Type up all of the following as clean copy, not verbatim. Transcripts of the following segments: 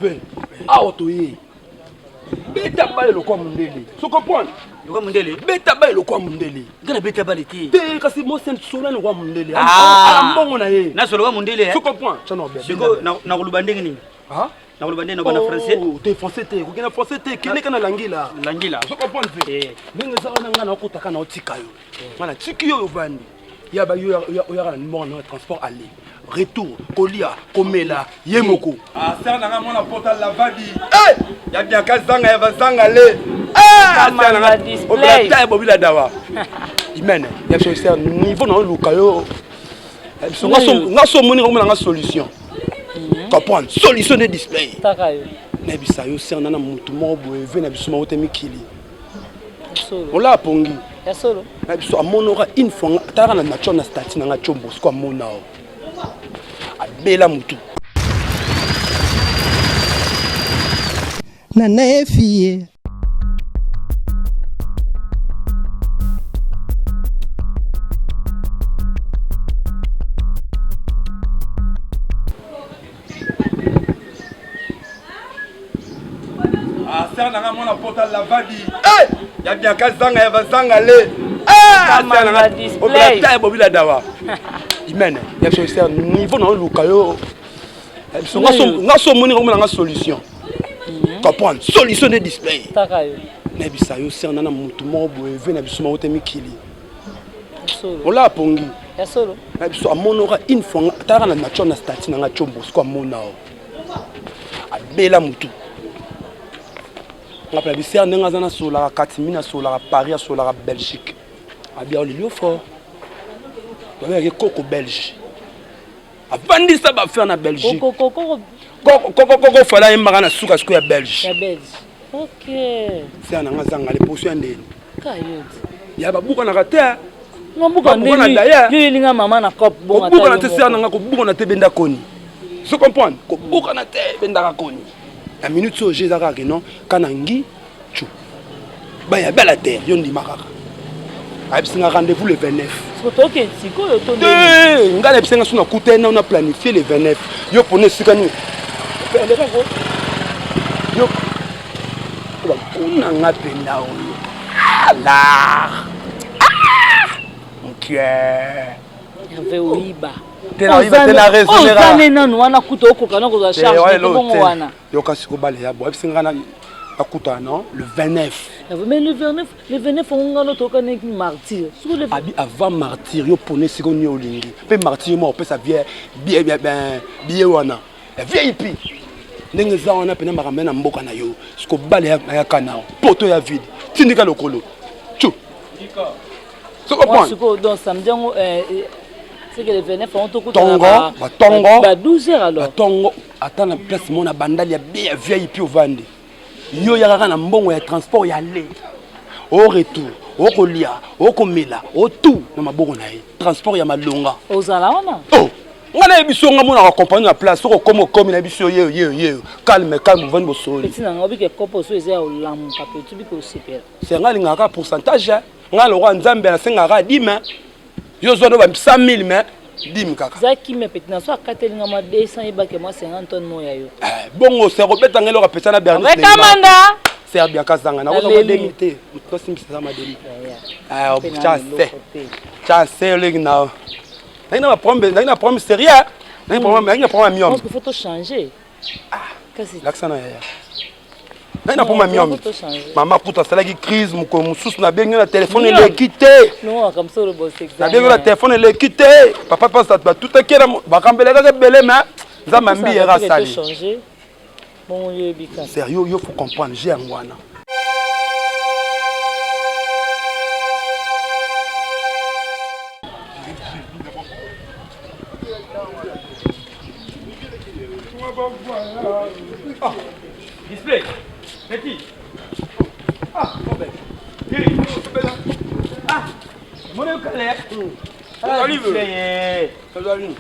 Pe. Ah otoye. Beta balle le quoi mundele. Tu comprends? Le quoi mundele? Beta balle le quoi mundele. Gana beta balle ti. Te kasi mo sen sola le quoi mundele. Ah. Mbongo na ye. Na solo quoi mundele. Tu comprends? Siko na kulubande ngini. Ah? Na kulubande na bana français. Oh, te français te. Ko kena français te. Kene kana langila. Langila. Tu comprends? Ninga za na ngana okutaka na otika yo. Ngana tiki yo vandi. Ya ba yo na numéro na transport aller. Retour, Kolia, Komela, Yemoko. Ah, ça n'a pas mon portal la vadi. Eh! Y'a bien qu'à zanga, y'a va zanga le. Ah, ça n'a pas display. Obla bobila dawa. Imene, y'a sur ce niveau dans le caillou. Nga so moni comme na solution. Comprendre, solution de display. Takayo. Na bisa yo ser na mutu mo boe ve na biso ma otemi kili. Solo. Ola pongi. Ya solo. Na biso amonora une fois tara na nature na stati na nga chombo ko amona. Bela mutu Nana fille ah ça n'a mon portal la vadi eh y'a bien qu'à zanga va zanga le ah ça n'a display obla bobila dawa imene y'a sur ce niveau dans le caillou nga so moni comme na solution comprendre solution de display Takayo. Na bisa yo ser na mutu mo boe ve na biso ma otemi kili. Solo. Ola pongi. Ya solo. Na biso amonora une fois tara na nature na stati na nga chombo ko amona o. Abela mutu. Ngapela biser nenga zana sola 4000 na sola Paris sola Belgique. Abia o lio fort. Avec Coco Belge. Avandi ça va faire na Belgique. Coco fala yemaka na suka siko ya Belge. Ya Belge. OK. C'est na ngazanga le poso ndeni. Kayoti. Ya babuka na kata. Ngabuka ndeni. Yo yelinga mama na cop bon ata. Buka na te ser na ngako buka na te benda koni. Tu comprends? Ko buka na te benda koni. La minute so je zaka ke non kanangi chu. Ba ya bela terre yo ndi makaka. Absinga rendez-vous le 29. OK, siko yo to ndeni. Ngala absinga suna kutena on a planifié le 29. Yo pone sikani. Yo ba kuna ngapenda oyo. Ala. OK. Hervé Oiba. Tena raison là. Ozane nanu wana kuta okoka na ko za charge bongo wana. Yo kasi ko bale ya bo absinga na akuta non le 29. Mais le 29 on a toka nek martyr. Abi avant martyr yo pone sikoni olingi. Pe martyr mo pe sa bien wana. VIP. Ndenge za wana pena makambe na mboka na yo. Siko bale ya kanao. Poto ya vide. Tindika lokolo. Chou. Tu comprends? Siko donc samedi c'est que le 29 on to kuta Tongo. Ba 12h alors. Tongo attends la place mon na bandali ya bien VIP au vande. Yo ya kaka na mbongo ya transport ya le. Au retour, au kolia, au komela, au tout na maboko na ye. Transport ya malonga. Ozala wana. Oh. Ngana biso ngamo na accompagner na place ko komi na biso ye. Calme vendre bo soli. Petit na ngobi ke kopo so eza olamu ka petit bi ko super. C'est ngali ngaka pourcentage. Ngalo roi nzambe na senga 10 yo zo do ba 100 000 mais 10 kaka. Zaki me petit na so akateli ngama 200 et ba ke moi 50 tonnes mo ya yo. Bongo c'est Robert ngelo ka pesa na Bernice. Avec Amanda. C'est bien kazanga na ko ba demité. Muto simisa ma demité. Ah, c'est le na. Na problème sérieux. Na problème miom. Je pense qu'il faut tout changer. Ah, l'accent na ya. Na problème miom. Maman puta sala ki crise muko mususu na bengi na téléphone ele quitté. Non, comme ça le boss exact. Na bengi na téléphone ele quitté. Papa passe ba tout akela ba kambela ka belé mais za mambi era sali. Changer. Bon yo bika. Sérieux, il faut comprendre j'ai ngwana. Ah, display. Petit. Ah, bon ah, mon calé. Ah, display.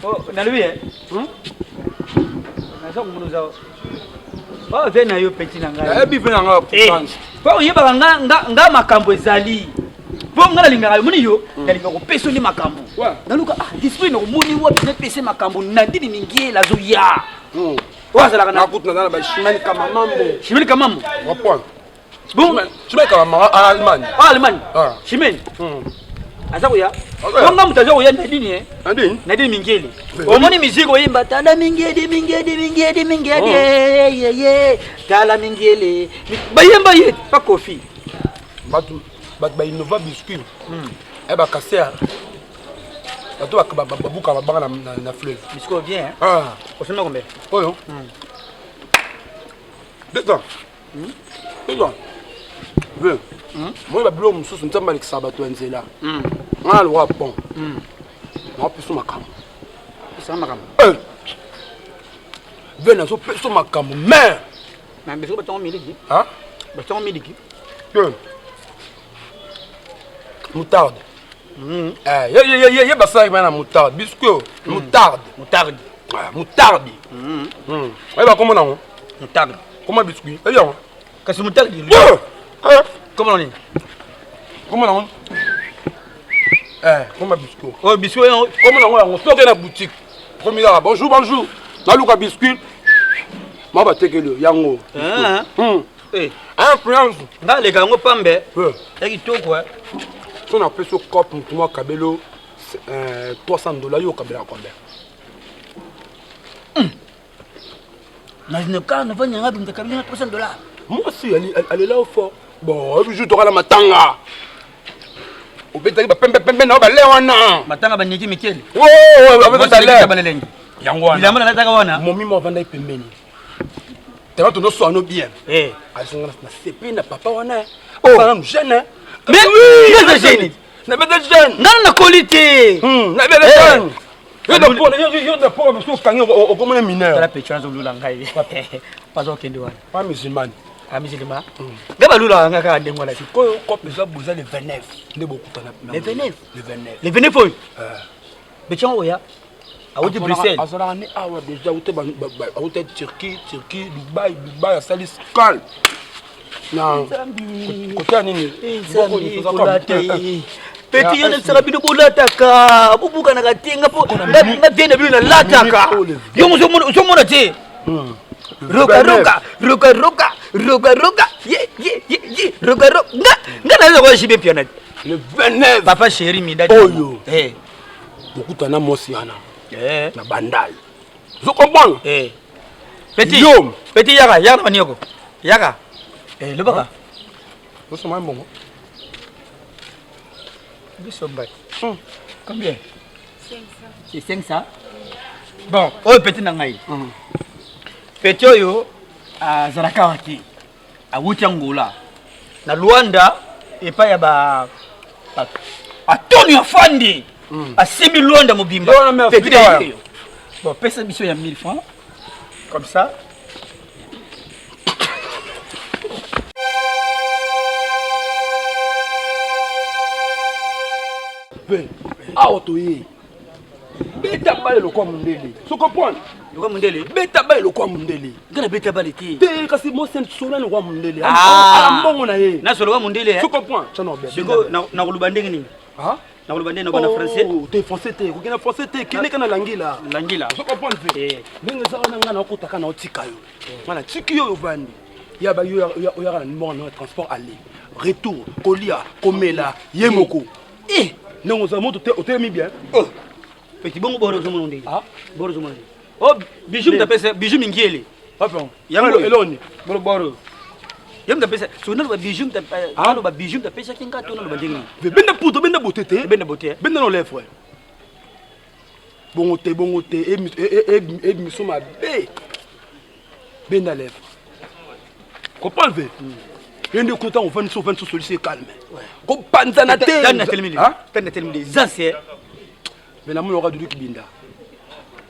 Oh, na lui hein. Na so nous a. Oh, vena yo petit nanga. Eh bi vena nga pourtant. Po yeba nga makambo ezali. Po nga lingaka moni yo, yalinga ko peso ni makambo. Naluka ah, display no moni wo bine pese makambo na ndini mingi la zo ya. Ouais, c'est la Na kutu na ba chimene kama mambo. Chimène quand même. Reprends. Bon. Chimene kama mambo en Allemagne. Ah, Allemagne. Ah. Chimène. Ah Azakuya. ouais. Konga mutaza uya ndini eh. Andini? Nadine Mingeli. Oui. Omoni miziko yimba tala Mingeli ye. Tala Mingeli. Bayemba ye pas kofi. Batu ba innova biscuit. Eh ba kasser. Batu ba buka ba banga na fleuve. Bisco vient hein. Ah. Osema combien? Oyo. Détends. Détends. Viens. Moi ba bilo mususu ntamba lekisa bato nzela. Ngana lo pont. Na peso makamo. Ça makam. Viens na so peso makamo mais. Na bisco batongo miliki. Hein? Batongo miliki. Que moutarde. Bah ça, il y a moutarde. Biscuit, moutarde. Moutarde. Moutarde. Bah comment on? Moutarde. Comment biscuit? Eh bien. Qu'est-ce que moutarde? Comment on est? Comment on? Comment biscuit? Oh, biscuit. Comment on sort de la boutique? Premier là, bonjour. Na luka biscuit. Ma ba tekelo yango. Influence. Nga les gars, on pambe. Et tout quoi. Si on a fait ce cop, moi, Kabelo, $300, yo Kabela combien? Mais ne pas ne venir à de Kabela $300. Moi aussi, elle est là au fort. Bon, je dois la matanga. Au bétail, pembe, non, léwana. Matanga, baniki, Mikel. Oh, avec ta lèvre. Yangwana. Il a mal à la tagawana. Mon mimo vendait pembeni. Tu vas te nous soigner bien. Eh. Elles sont là, c'est pas na papa wana. Oh, nous jeune. Mais oui, il y a des jeunes. Na bête jeune. Non, la qualité. Na bête jeune. Yo de pour me sauver quand au comme mineur. La pétrance au lula ngai. Pas au kende wana. Pas musulman. Ah musulman. Gaba lula ngaka ndengo la. Ko pesa boza le 29. Ne beaucoup tana. Le 29. Le 29. Le 29 foi. Betchan oya. A de Bruxelles. Azala ni awa déjà outé Turquie, Dubaï, salis cal. Non. Côté nini? Petit yana sera bino bolataka. Bubuka na katinga po. Na tena bino na lataka. Yo so mona te. Roka. Ye. Roka. Nga na zo shibe piana. Le 29. Papa chéri mi dadi. Oyo. Beaucoup tana mosiana. Na bandal. Vous comprenez? Petit yaka manioko. Yaka. Le baka. Vous sommes un bon. Combien? 500. C'est 500. Bon, oh petit nangai. Petit oyo a zaraka waki. A wuti Angola. Na Luanda et pas ya ba Tony Afandi. A 6 000 Luanda mobimba. Petit oyo. Bon, pesa biso ya 1000 francs. Comme ça. Ah, otoye. Beta bale le kwa mundele. Tu comprends? Le kwa mundele. Beta bale le kwa mundele. Ngana beta bale ti. Te kasi mo sen sona le kwa mundele. Ah, mbongo na ye. Na solo kwa mundele. Tu comprends? Chano be. Siko na kulubandenge nini? Ah? Na kulubandenge na bana français. Oh, te français te. Ko kena français te. Kene kana langila. Langila. Tu comprends? Ndenge za ona ngana okutaka na otika yo. Mana tiki yo vandi. Ya ba yo ya na mbongo na transport aller. Retour, kolia, komela, yemoko. Non, ça monte au terme bien. Oh, petit bon bord de mon ndé. Ah, bord de mon ndé. Oh, bijou m'appelle bijou Mingeli. Pardon. Yango eloni. Bord. Yam m'appelle so na ba bijou m'appelle. Ah, ba bijou m'appelle ça kinga to na ba dingi. Benda puto, benda beauté. Benda beauté. Benda non les frères. Bon te et misoma bé. Benda lèvre. Comprends le. Rien de content, on va nous solliciter calme. Comme panzanate. T'as terminé. Zancé. Mais la moule aura du kibinda.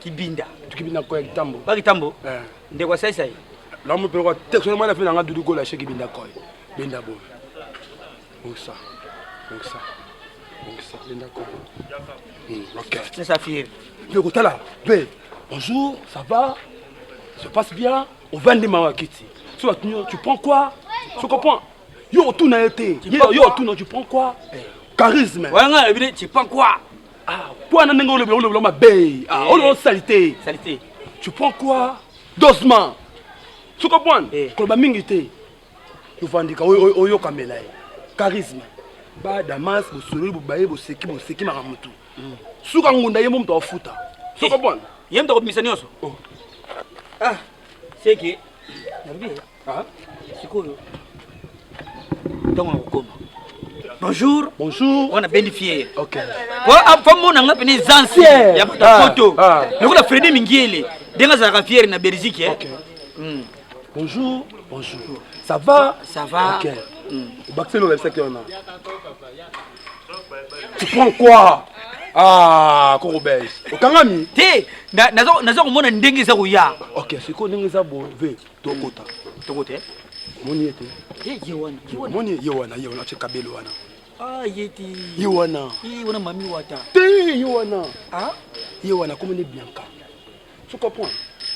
Kibinda. Tu kibinda quoi avec tambo? Pas tambo. De quoi ça? La moule peut avoir textuellement la fin d'un du go la chez kibinda quoi. Binda bon. Donc ça. Binda quoi. Ok. C'est ça fille. Le côté là. Bonjour, ça va? Ça passe bien? On vend des mawakiti. Tu prends quoi? Tu comprends? Yo, tout n'a été. Yo, tout tu prends quoi? Charisme. Ouais, tu prends quoi? Ah, toi, on a un peu de salité. Salité. Tu prends quoi? Doucement. Tu comprends? Quand tu mingi te, tu vas dire oyo kamela. Charisme. Ba damas, bo solo, bo baye, bo seki maramutu. Suka ngunda yemo mto futa. Tu comprends? Yem to komisa nyoso. Ah, seki. Nabi. Ah, sikoyo. Donc on bonjour. Bonjour. On a bénéficié. OK. Famo na ngapeni zansi ya photo. Nikola Freddy Mingiele. Denga za fier na Belgique. OK. Bonjour. Bonjour. Ça va? Ça va. OK. Baxelo le secteur là. Tu prends quoi? Ah, Korobes. Okangami. Te, nazo komona ndenge za kuya. OK, siko ndenge za bo ve tokota. Tokote. Moni ete. Yewana. Moni yewana chekabelo wana. Ah, yeti. Yewana. Yewana mami wata. Te yewana. Ah? Yewana comme ne bien ka. Tu comprends?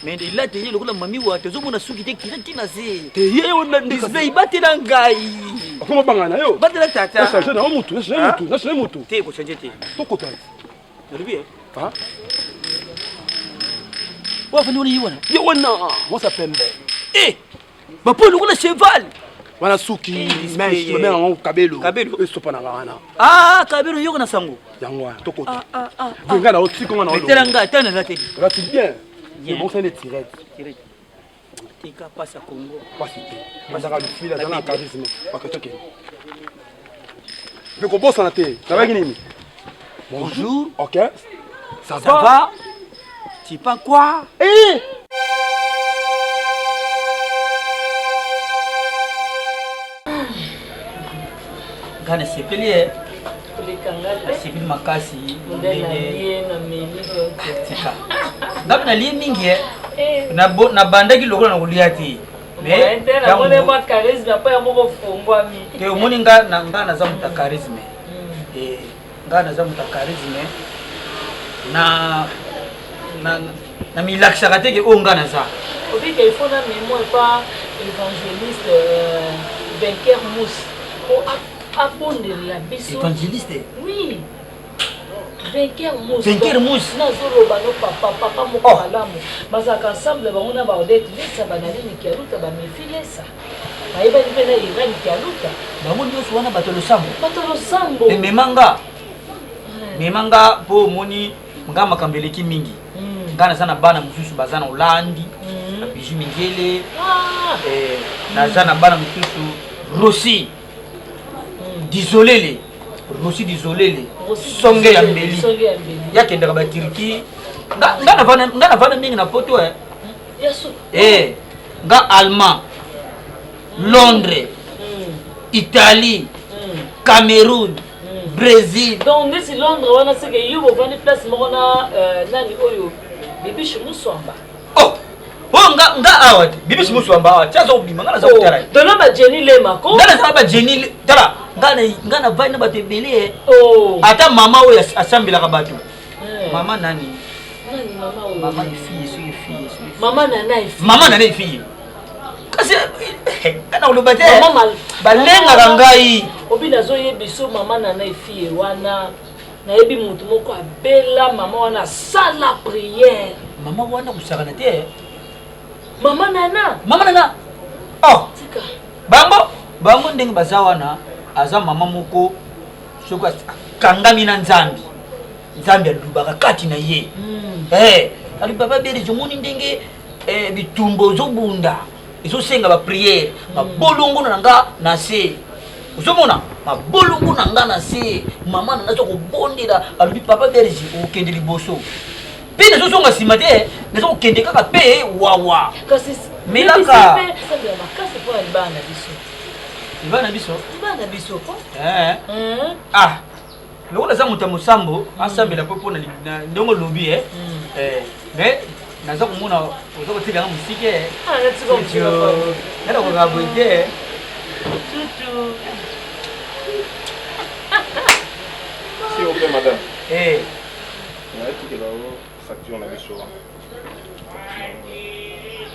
Mais il a tenu le mami wata zo mona suki te kina se. Te yewana ndisbe batela ngai. Comment bangana yo? Batela tata. Na changer na mutu. Te ko changer te. Tokota. Nalibi. Ah? Wa venu yewana. Yewana, moi ça pembe. Eh! Ba po le cheval. Wana suki, mais je me mets en kabelo. Kabelo. Et sopa na wana. Ah, kabelo yoko na sango. Yangwa, tokota. Ah. Venga na otiko na olo. Telanga tana la teli. Rati bien. C'est bon ça les tirettes. Tika passa Congo. Pas cité. Mazaka le fil dans la charisme. Pas que toke. Je comprends ça na té. Ça va gini? Bonjour. OK. Ça Ça va? Tu pas quoi? Eh! Gana sepeli Kulikangala. sepeli makasi. Ndena liye na melilo. Tika. Ngapna liye mingi na bandaki lokola na kulia ti. Mais ndena mone mwa charisme apa ya moko fungwami. Te omoni nga za muta charisme. Nga na za muta charisme. Na milakisaka teke oyo nga na za. Obika il faut na mémoire pas évangéliste Vainqueur Mousse. Pour abondela biso. Évangéliste? Oui. Vainqueur Mousse. Vainqueur Mousse. Nazoloba no papa moko malamu. Bazaka ensemble bango na ba odete lesa banali nikialuta ba mefilesa. Bayeba ni pena Iran nikialuta. Bango nyonso wana bato losambo. Bato losambo. Memanga po moni nga makambeleki mingi. Nga naza na bana mosusu baza na Holandi. Na Biju Mingele. Naza na bana mosusu Rossi. Disolele. Rossi Disolele. Songe ya mbeli. Yakendaka ba Turki. Nga na vana mingi na poto Yesu. Nga Allemand. Londres. Italie. Cameroun. Brésil. Donc nesi Londres wana seke yubo vani place moko na nani oyo Bibishi Muswamba. Nga awa Bibishi Muswamba awa chazo obima nga na za kutara. Dona ba Jenny Lema ko. Nga na za ba Jenny tala nga na vai na bato ebele. Ata mama oyo asambelaka bato. Mama nani? Nani mama oyo? Mama fille. Mama nana ifi. Mama nana ifi. Kasi kana oloba te. Mama balengaka ngai. Obina zo yebiso mama nana ifi wana. Na yebi mutu moko abela mama wana sala prière. Mama wana kusakana te. Mama nana. Oh. Tika. Bango ndenge baza wana aza mama moko soko kangami na Nzambi. Nzambi alubaka kati na ye. Alibaba bere jomoni ndenge bitumbo zobunda. Ezosenga ba prière. Mabolongo na nga na se. Uzomona mabolongo na nga na se. Mama na zo kobondela alubi papa berji okende liboso. Pe na zo nga sima te, na zo okende kaka pe wawa. Kasi melaka. Sabe makasi po alibana biso. Ibana biso? Ibana biso ko? Ah. Lokola za muta musambo, asambela popo na ndongo lobi mais naza komona oza kotika nga musike. Natika musike. Nada kokabo te. Tutu. S'il vous plaît, madame. On a dit que la facture n'a pas choisi.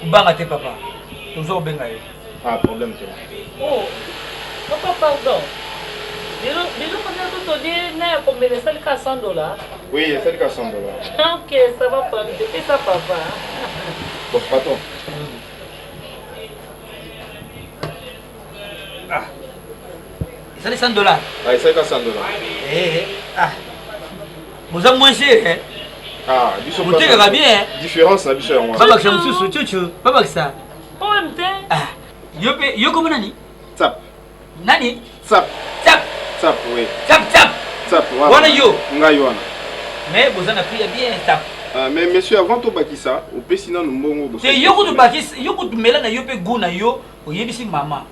Banga te papa. Toujours benga yo. Ah, problème te. Oh. Papa, pardon. Bilo quand on te dit na combien de ça le 100 $? Oui, c'est le 100 $. OK, ça va prendre. Depuis ça papa. Bon, patron. Ça les $100. Ah, c'est $100. Vous avez moins cher, Ah, du vous tirez bien. Différence, la biche, moi. Papa, ça me suit, papa, ça. OMT. Yo, comment nani? Tap. Nani? Tap. Tap. Tap, oui. Tap. Tap, Wana yo. Nga yo. Mais vous en avez pris bien, tap. Mais monsieur, avant tout ça, on peut sinon nous mourons. C'est yo ko bakis, yo ko mela na yo pe go na yo, o yebisi maman.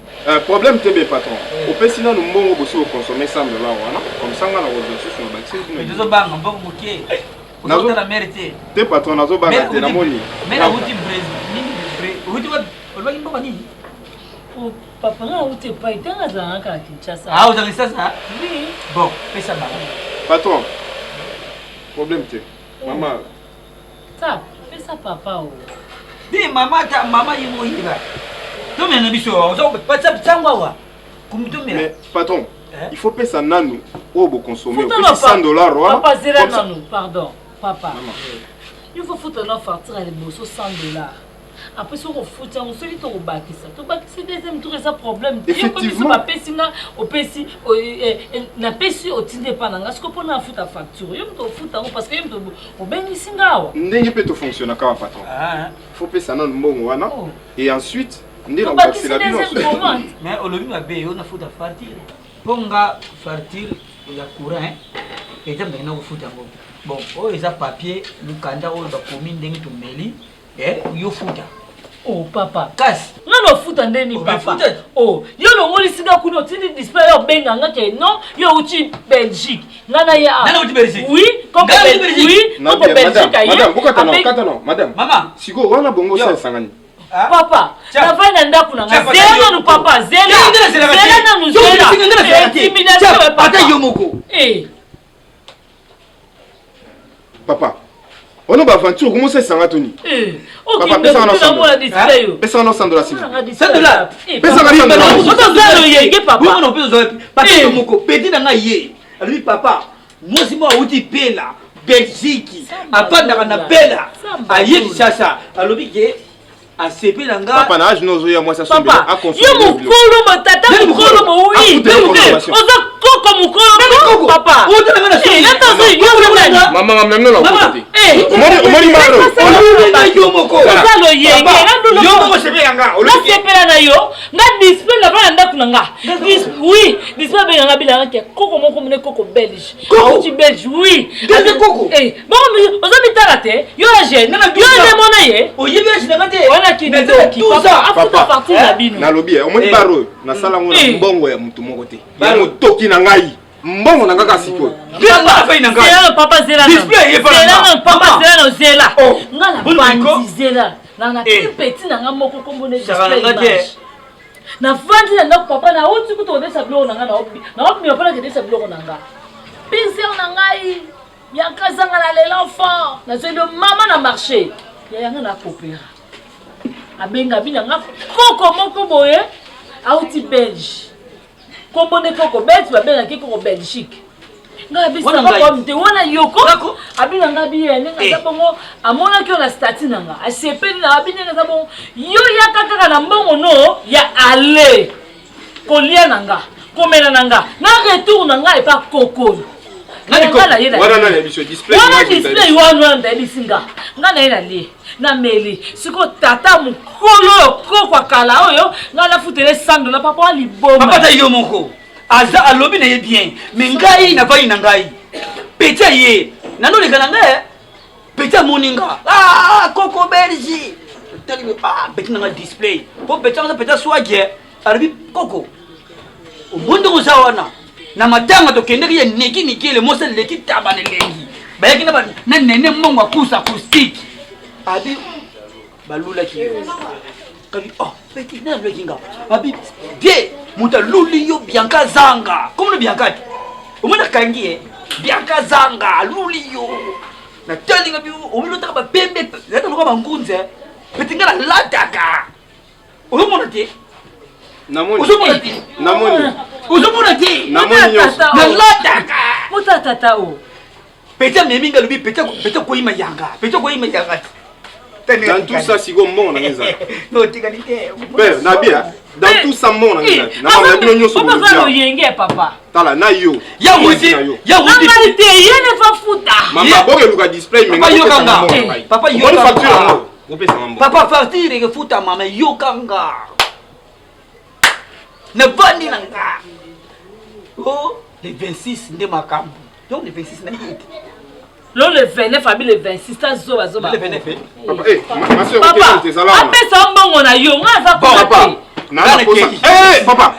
Problème t'es bien patron. On peut sinon nous mourons aussi au consommer $100 comme ça on a ressources sur le bakis. Mais deux bang, on va vous moquer. Vous avez la mérité. T'es patron, nazo banga de la moni. Mais la route Brésil, route on va pas ni. Oh papa, là où t'es pas été à Kinshasa. Ah, vous avez ça ça? Oui. Bon, fais ça maman. Patron. Problème t'es. Maman. Ça, fais ça papa. Dis maman yimo yiba. Tu me n'as biso, on pas ça tangwa wa. Mais patron, il faut payer ça nanou au beau consommer. $100 Papa, c'est là nanou, pardon. Papa. Il faut foutre notre facture à l'émotion $100. Après, si on fout, on se dit au bac. Au bac, c'est deuxième tour, c'est un problème. Effectivement. Na pesi au tinde pananga ce qu'on peut na futa facture yo mto futa parce que yo mto obengisi ndenge peut fonctionner comme patron. Faut payer ça nanou mbongo wana et ensuite ndela c'est la bilan. Mais au lobby ma bé on a futa fartir. Ponga fartir ya courant et tam na ko futa ngo. Bon, oh ils a papier lukanda o ba komi ndenge to meli yo futa. Oh papa, casse. Non futa ndeni papa. Oh, yo lo ngoli singa kuno tindi display yo benga ngake non yo uti Belgique. Ngana ya. Nana uti Belgique. Oui, comme Belgique. Oui, comme Belgique aye. Madame, katano, madame. Maman, siko wana bongo ça sangani. Papa, na vai na ndaku na zela no papa, zela. Zela na no zela. Intimidation papa yomoko. Papa. On a aventure, comment c'est ça, Tony? Papa, pesa na display yo. Pesa na $100 s'il vous plaît. $100. Pesa na $100. On doit le yenge papa. Oui, on peut zo. Papa yomoko, petit na ye. Lui papa, moi si moi uti pela, Belgique. Apanda na pela. Aye sasa. Alobi ke a CP nanga. Papa na age nozo ya moi ça sombe à consommer. Yo mukolo matata mukolo mo oui. Oza koko mukolo papa. Maman même non la côté. Omoni maro. Yo moko. Ça lo yenge. Yo moko CP nanga. La CP na yo, na display na bana ndaku nanga. Oui, display be nanga bilanga ke koko moko mune koko belge. Koko tu belge oui. Dese koko. Bon oza mitala te. Yo la jeune. Yo le mona ye. O yebi je na te. Papa, na lobby omoni baro na sala ngona mbongo ya mutu moko te ya motoki na ngai mbongo na ngaka siko papa zela display ye papa zela no zela ngala bandi zela na petit na nga moko kombo ne display na vandi na papa na oti kuto desa bloko na nga na opi papa na desa bloko na nga pincel na ngai ya kazanga na l'enfant na zelo mama na marché ya yanga na coopéra abenga bina nga koko moko boye auti belge kombo ne koko belge babenga ke koko belgique nga bisa ko mte wana yoko abina nga biye nga zabongo amona ki na stati nanga asepeli na abina nga zabongo yo ya kaka na mbongo no ya ale kolia nanga komela nanga na retour nanga e pa kokolo wana na biso display wana ndabisinga nga na ina li na meli siko tata mukolo kokwa kala oyo nga na futele $100 na papa liboma papa ta yo moko aza alobi na ye bien mais ngai na vai na ngai peta ye nano le kana ngai peta moninga koko belgi tali peta na display po peta swage arabi koko obondo ko sawana na matanga to kende ki niki le mosa le ki tabane lengi bayaki na nene mongo akusa acoustique abi balula ki kabi petit na le kinga abi bien muta luli yo bianca zanga comme le bianca omona kangi bianca zanga luli yo na tali ngabi omilo taka ba pembe zata no ba ngunze petit ngala lataka omona te namoni uzomona te namoni na lataka muta tata o peta meminga lubi peta ko ima yanga dans tout ça sigo mbongo na ngeza no tikalite père na bia dans tout ça mon papa. Tala na yo. Ya wuti. Normalite yene va futa. Mama boke luka display mais papa yokanga. Papa yokanga. Papa facture ke futa mama yokanga. Ne bandi nanga. Oh, les 26 de makambu. Donc les 26 na hit. Le 29 famille le 26 ça zo bazo ba. Le 29. Papa ma soeur papa. Apesa mbongo na yo nga za papa. Na papa. Papa.